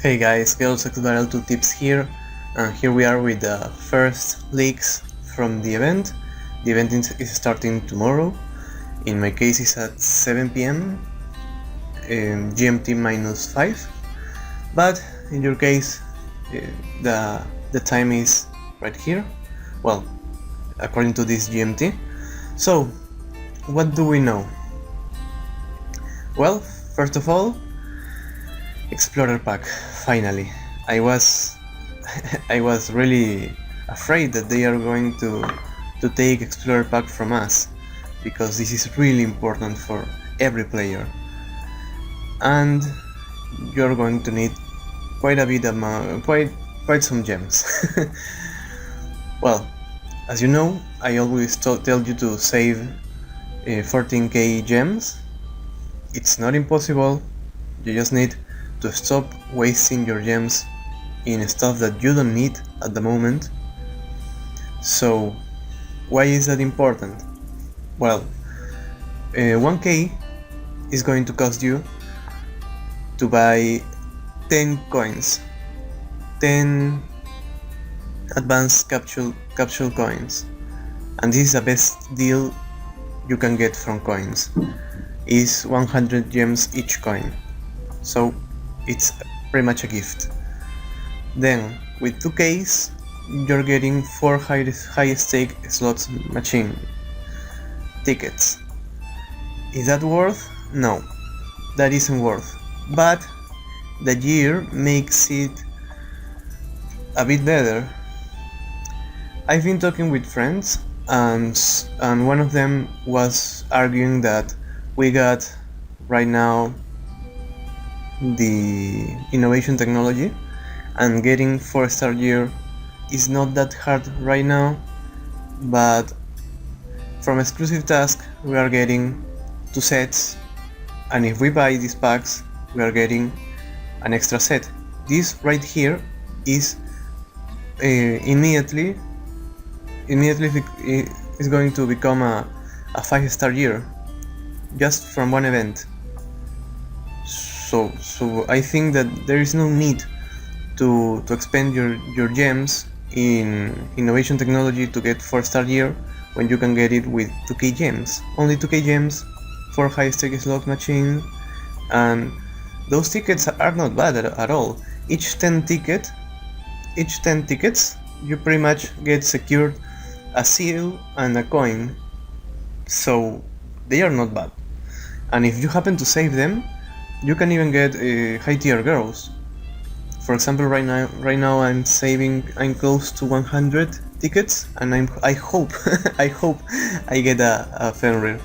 Hey guys, Chaos2 Tips here, and here we are with the first leaks from the event. The event is starting tomorrow. In my case, it's at 7 p.m. GMT minus 5, but in your case, the time is right here. Well, according to this GMT. So, what do we know? Well, first of all, Explorer Pack, finally. I was I was really afraid that they are going to take Explorer Pack from us, because this is really important for every player. And you're going to need quite a bit amount, quite some gems. Well, as you know, I always tell you to save 14k gems. It's not impossible, you just need to stop wasting your gems in stuff that you don't need at the moment. So, why is that important? Well, 1k is going to cost you to buy 10 coins, 10 advanced capsule coins, and this is the best deal you can get from coins. Is 100 gems each coin, so it's pretty much a gift. Then with 2Ks you're getting 4 high stake slots machine tickets. Is that worth? No, that isn't worth, but the year makes it a bit better. I've been talking with friends, and one of them was arguing that we got right now the innovation technology, and getting 4-star year is not that hard right now, but from exclusive task we are getting 2 sets, and if we buy these packs we are getting an extra set. This right here is immediately is going to become a 5-star year just from one event. So I think that there is no need to expend your gems in innovation technology to get 4-star year when you can get it with 2k gems. Only 2k gems for high stake slot machine, and those tickets are not bad at all. Each 10 tickets you pretty much get secured a seal and a coin, so they are not bad. And if you happen to save them, you can even get high tier girls. For example, right now I'm close to 100 tickets, and I hope I hope I get a Fenrir,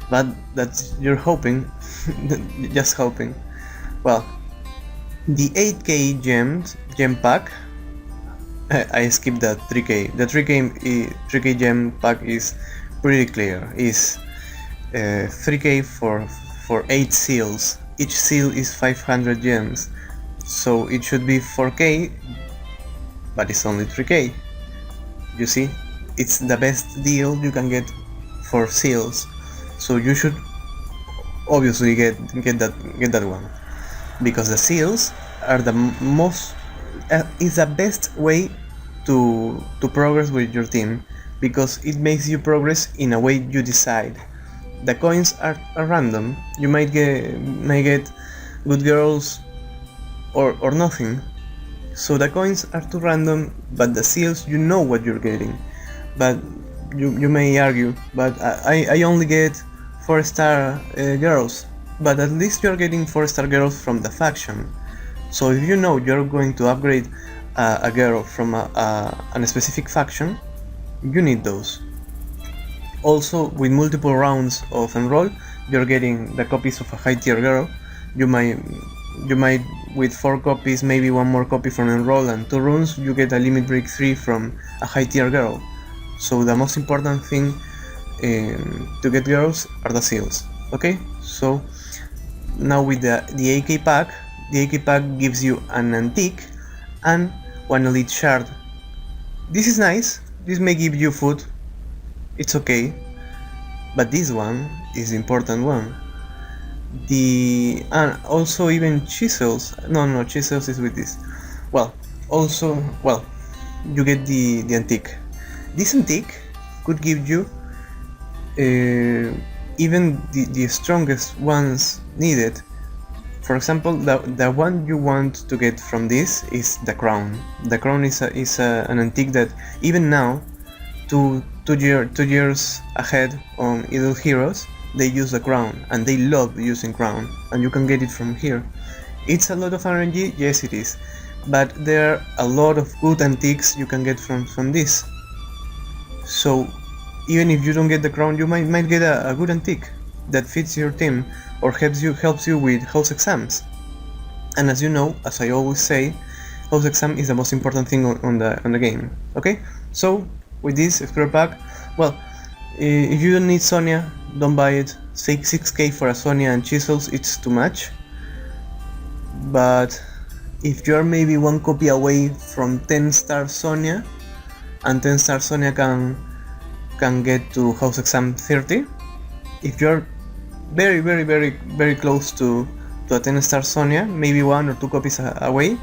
but that's, you're hoping, just hoping. Well, the 8k gem pack, I skipped that 3k. The 3k gem pack is pretty clear. Is 3k for 8 seals. Each seal is 500 gems, so it should be 4k, but it's only 3k. You see, it's the best deal you can get for seals, so you should obviously get that one, because the seals are the most is the best way to progress with your team, because it makes you progress in a way you decide. The coins are random. You might get good girls or nothing. So the coins are too random, but the seals, you know what you're getting. But you may argue, but I only get 4-star girls. But at least you're getting 4-star girls from the faction. So if you know you're going to upgrade a girl from a specific faction, you need those. Also, with multiple rounds of enroll, you're getting the copies of a high tier girl. You might with 4 copies, maybe 1 more copy from enroll, and 2 runes, you get a limit break 3 from a high tier girl. So the most important thing to get girls are the seals. Okay, so now with the AK pack, the AK pack gives you an antique and 1 elite shard. This is nice. This may give you food. It's okay, but this one is the important one. and also even chisels. No, chisels is with this. Well, also, well, you get the antique. This antique could give you even the strongest ones needed. For example, the one you want to get from this is the crown. The crown is an antique that even now, two years ahead on Idle Heroes, they use the crown and they love using crown, and you can get it from here. It's a lot of RNG, yes it is, but there are a lot of good antiques you can get from this. So even if you don't get the crown, you might get a good antique that fits your team or helps you with house exams. And as you know, as I always say, house exam is the most important thing on the game. Okay, so with this explorer pack, well, if you don't need Sonia, don't buy it. 6k for a Sonia and chisels, it's too much. But if you're maybe one copy away from 10-star Sonia, and 10-star Sonia can get to house exam 30, if you're very close to a 10-star Sonia, maybe 1 or 2 copies away,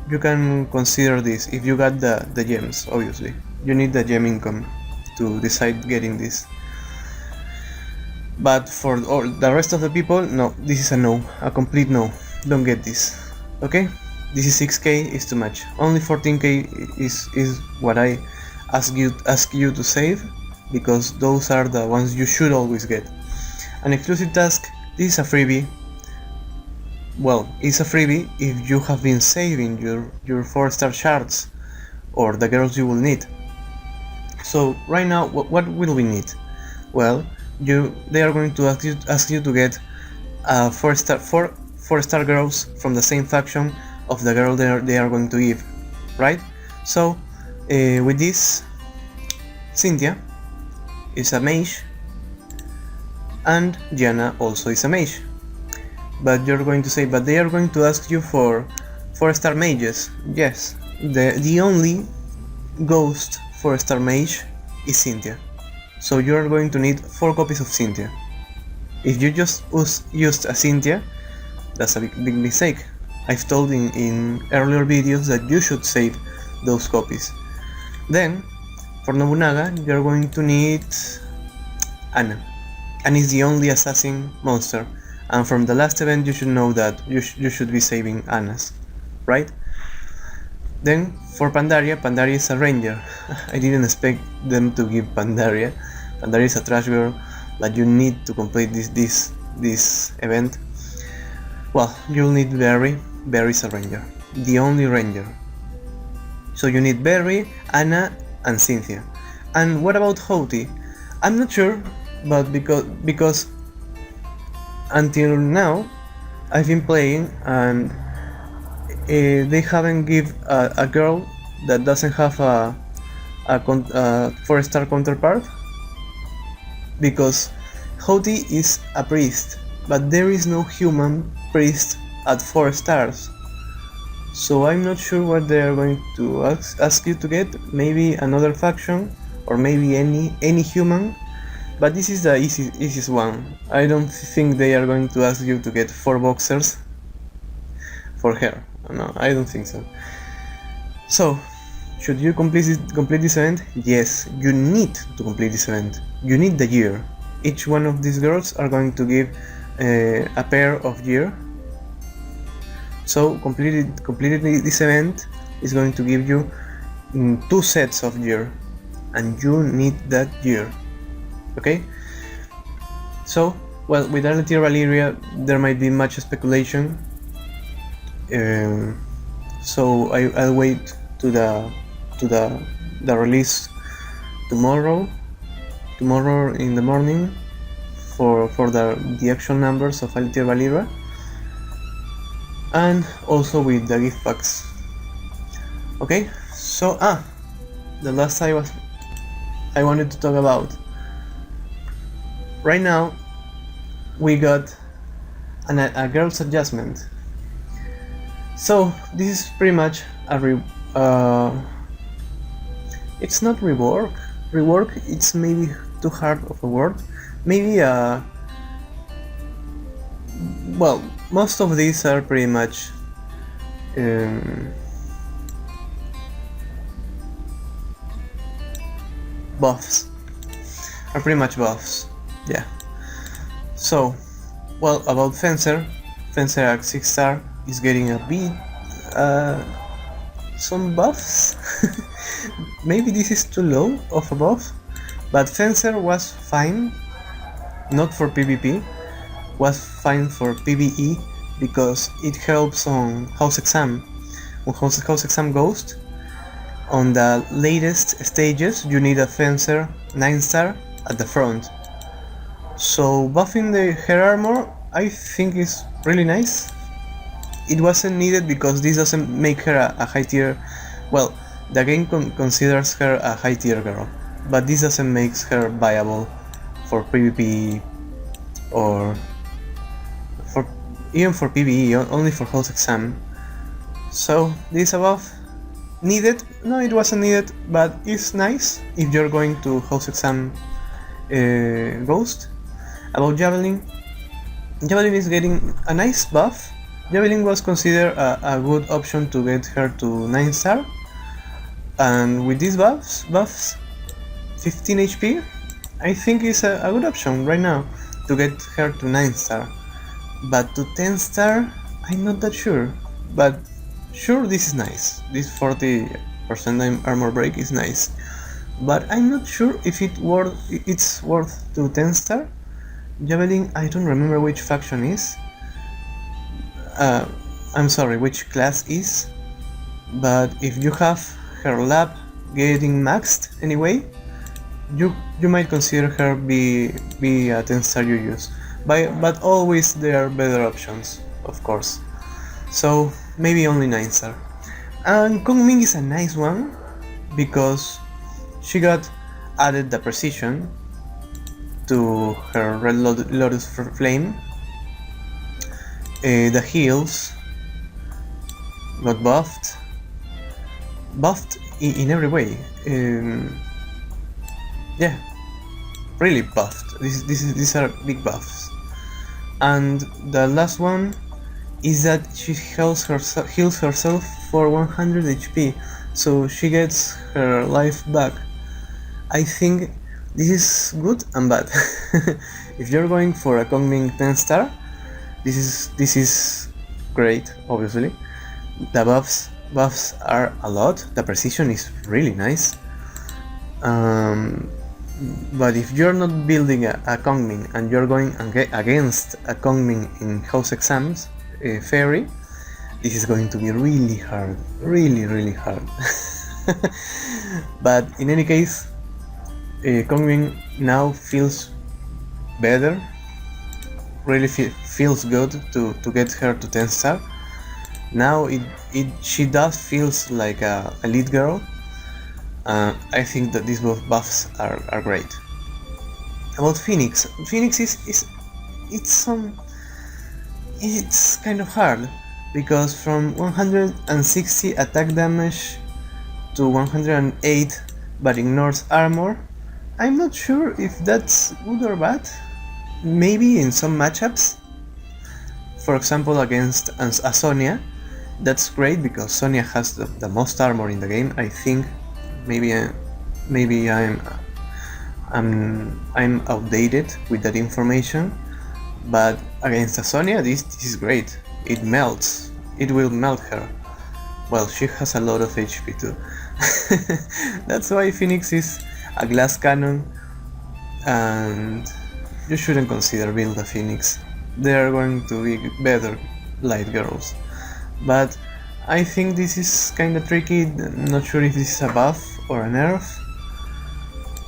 you can consider this if you got the gems. Obviously you need the gem income to decide getting this, but for all the rest of the people, no, this is a no, a complete no. Don't get this. Okay, this is 6k, is too much. Only 14k is what I ask you to save, because those are the ones you should always get. An exclusive task, this is a freebie. Well, it's a freebie if you have been saving your 4-star shards or the girls you will need. So right now, what will we need? Well, they are going to ask you to get 4-star girls from the same faction of the girl they are going to give, right? So with this, Cynthia is a mage, and Gianna also is a mage. But you're going to say, but they are going to ask you for 4-star mages. Yes, the only ghost 4-star mage is Cynthia. So you're going to need 4 copies of Cynthia. If you just used a Cynthia, that's a big mistake. I've told in earlier videos that you should save those copies. Then, for Nobunaga, you're going to need Anna. Anna is the only assassin monster, and from the last event you should know that you should be saving Annas, right? Then for Pandaria is a ranger. I didn't expect them to give Pandaria. Pandaria is a trash girl that you need to complete this event. Well, you'll need Barry. Barry is a ranger, the only ranger. So you need Barry, Anna, and Cynthia. And what about Houghty? I'm not sure, but because until now I've been playing and they haven't give a girl that doesn't have a 4-star counterpart, because Houghty is a priest, but there is no human priest at 4 stars. So I'm not sure what they are going to ask you to get. Maybe another faction, or maybe any human. But this is the easiest one. I don't think they are going to ask you to get 4 boxers for her. No, I don't think so. So, should you complete this event? Yes, you need to complete this event. You need the gear. Each one of these girls are going to give a pair of gear. So completing this event is going to give you 2 sets of gear, and you need that gear. Okay? So, well, with Aletier Valeria there might be much speculation. So I'll wait to the release tomorrow in the morning for the actual numbers of Aletier Valeria, and also with the gift packs. Okay, so the last I wanted to talk about. Right now we got a girl's adjustment. So this is pretty much it's not rework. Rework, it's maybe too hard of a word. Maybe well, most of these are pretty much buffs. Are pretty much buffs, yeah. So, well, about Fencer at 6 star is getting a bit some buffs. Maybe this is too low of a buff, but Fencer was fine, not for PvP, was fine for PvE because it helps on House Exam. When House Exam Ghost, on the latest stages you need a Fencer 9 star at the front. So buffing her armor I think is really nice. It wasn't needed because this doesn't make her a high tier, well, the game considers her a high tier girl, but this doesn't make her viable for PvP or even for PvE, only for House Exam. So this above needed? No, it wasn't needed, but it's nice if you're going to House Exam Ghost. About Javelin is getting a nice buff. Javelin was considered a good option to get her to 9 star, and with these buffs 15 HP, I think is a good option right now to get her to 9 star. But to 10 star, I'm not that sure, but sure, this is nice. This 40% armor break is nice, but I'm not sure if it's worth to 10 star. Javelin, I don't remember which faction is. I'm sorry, which class is. But if you have her lab getting maxed anyway, you might consider her be a 10 star you use. But always there are better options, of course. So maybe only 9 star. And Kongming is a nice one because she got added the precision to her Red Lotus Flame. The heals got buffed in every way. Yeah, really buffed. These are big buffs. And the last one is that she heals herself for 100 HP, so she gets her life back. I think this is good and bad. If you're going for a Kongming 10 star, this is great, obviously. The buffs are a lot, the precision is really nice. But if you're not building a Kongming and you're going against a Kongming in House Exams Fairy, this is going to be really hard, really hard. But in any case, Kongming now feels better, really feels good to get her to 10 star. Now she does feels like a elite girl. I think that these both buffs are great. About Phoenix is it's kind of hard because from 160 attack damage to 108 but ignores armor. I'm not sure if that's good or bad. Maybe in some matchups, for example against a Sonya, that's great because Sonya has the most armor in the game. I think maybe I'm outdated with that information, but against a Sonya this is great. It melts. It will melt her. Well, she has a lot of HP too. That's why Phoenix is a glass cannon, and you shouldn't consider build a Phoenix. They are going to be better light girls. But I think this is kinda tricky. Not sure if this is a buff or a nerf,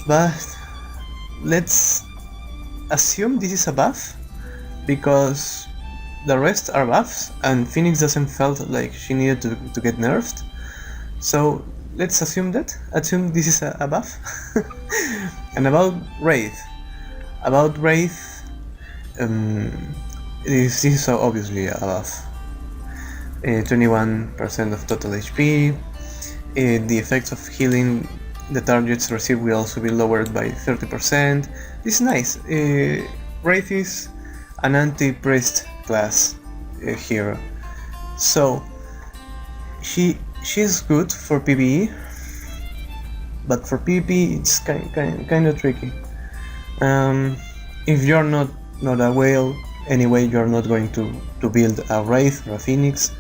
but let's assume this is a buff because the rest are buffs and Phoenix doesn't felt like she needed to get nerfed. So let's assume this is a buff. And about Wraith, this is obviously a buff. 21% of total HP. The effects of healing the targets receive will also be lowered by 30%. This is nice. Wraith is an anti-priest class hero. So she's good for PvE, but for PvP it's kind of tricky. If you're not a whale anyway, you're not going to build a wraith or a phoenix,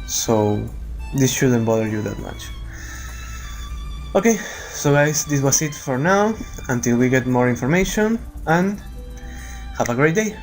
so this shouldn't bother you that much. Okay, so guys, this was it for now, until we get more information, and have a great day!